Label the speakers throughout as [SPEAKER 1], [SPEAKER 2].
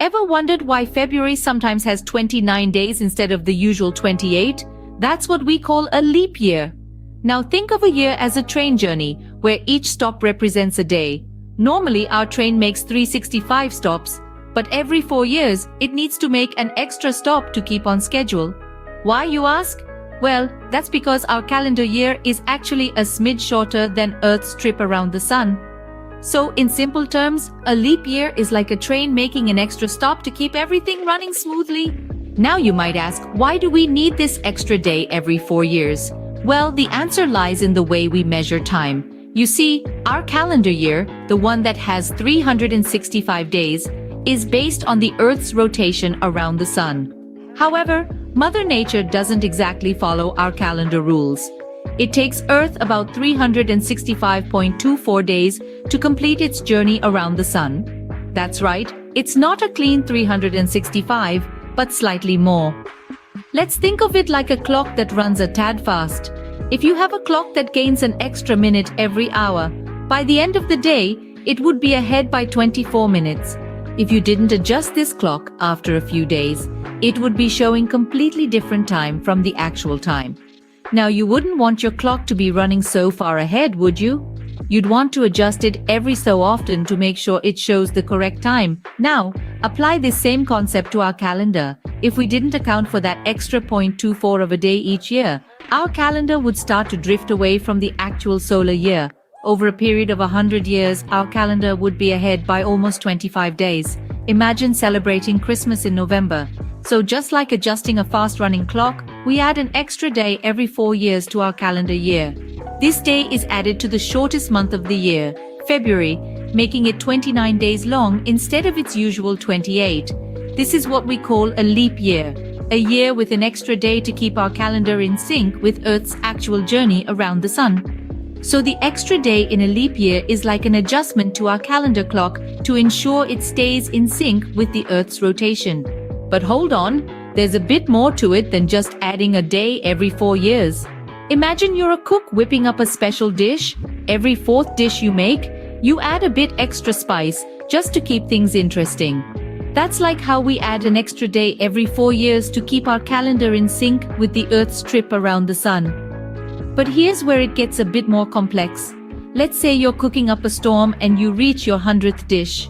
[SPEAKER 1] Ever wondered why February sometimes has 29 days instead of the usual 28? That's what we call a leap year. Now think of a year as a train journey, where each stop represents a day. Normally our train makes 365 stops, but every 4 years it needs to make an extra stop to keep on schedule. Why, you ask? Well, that's because our calendar year is actually a smidge shorter than Earth's trip around the sun. So in simple terms, a leap year is like a train making an extra stop to keep everything running smoothly. Now you might ask, why do we need this extra day every 4 years? Well, the answer lies in the way we measure time. You see, our calendar year, the one that has 365 days, is based on the Earth's rotation around the sun. However, Mother Nature doesn't exactly follow our calendar rules. It takes Earth about 365.24 days to complete its journey around the sun. That's right, it's not a clean 365, but slightly more. Let's think of it like a clock that runs a tad fast. If you have a clock that gains an extra minute every hour, by the end of the day, it would be ahead by 24 minutes. If you didn't adjust this clock after a few days, it would be showing completely different time from the actual time. Now you wouldn't want your clock to be running so far ahead, would you? You'd want to adjust it every so often to make sure it shows the correct time. Now, apply this same concept to our calendar. If we didn't account for that extra 0.24 of a day each year, our calendar would start to drift away from the actual solar year. Over a period of 100 years, our calendar would be ahead by almost 25 days. Imagine celebrating Christmas in November. So just like adjusting a fast-running clock, we add an extra day every 4 years to our calendar year. This day is added to the shortest month of the year, February, making it 29 days long instead of its usual 28. This is what we call a leap year, a year with an extra day to keep our calendar in sync with Earth's actual journey around the sun. So the extra day in a leap year is like an adjustment to our calendar clock to ensure it stays in sync with the Earth's rotation. But hold on, there's a bit more to it than just adding a day every 4 years. Imagine you're a cook whipping up a special dish. Every 4th dish you make, you add a bit extra spice just to keep things interesting. That's like how we add an extra day every 4 years to keep our calendar in sync with the Earth's trip around the sun. But here's where it gets a bit more complex. Let's say you're cooking up a storm and you reach your 100th dish.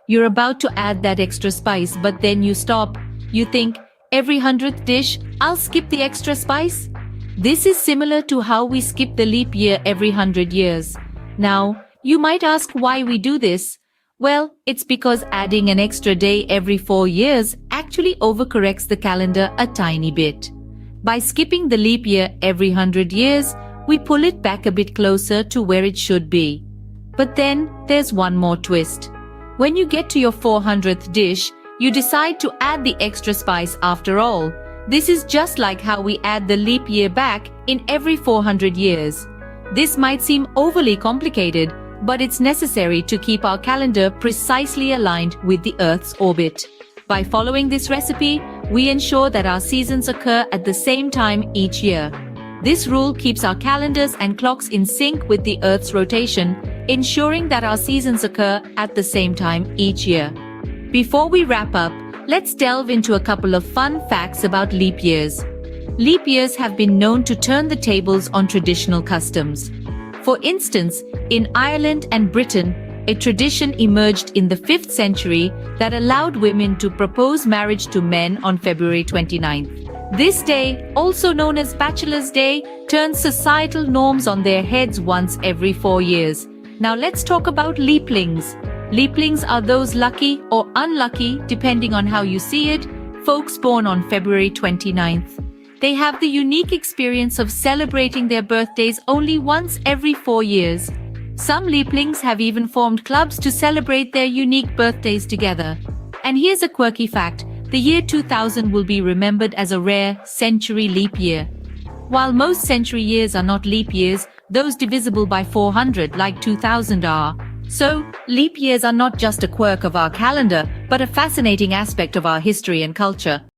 [SPEAKER 1] You're about to add that extra spice, but then you stop. You think, every 100th dish, I'll skip the extra spice? This is similar to how we skip the leap year every 100 years. Now, you might ask why we do this. Well, it's because adding an extra day every 4 years actually overcorrects the calendar a tiny bit. By skipping the leap year every 100 years, we pull it back a bit closer to where it should be. But then, there's one more twist. When you get to your 400th dish, you decide to add the extra spice after all. This is just like how we add the leap year back in every 400 years. This might seem overly complicated, but it's necessary to keep our calendar precisely aligned with the Earth's orbit. By following this recipe, we ensure that our seasons occur at the same time each year. This rule keeps our calendars and clocks in sync with the Earth's rotation, ensuring that our seasons occur at the same time each year. Before we wrap up, let's delve into a couple of fun facts about leap years. Leap years have been known to turn the tables on traditional customs. For instance, in Ireland and Britain, a tradition emerged in the 5th century that allowed women to propose marriage to men on February 29th. This day, also known as Bachelor's Day, turns societal norms on their heads once every 4 years. Now let's talk about leaplings. Leaplings are those lucky or unlucky, depending on how you see it, folks born on February 29th. They have the unique experience of celebrating their birthdays only once every 4 years. Some leaplings have even formed clubs to celebrate their unique birthdays together. And here's a quirky fact. The year 2000 will be remembered as a rare century leap year. While most century years are not leap years, those divisible by 400 like 2000 are. So, leap years are not just a quirk of our calendar, but a fascinating aspect of our history and culture.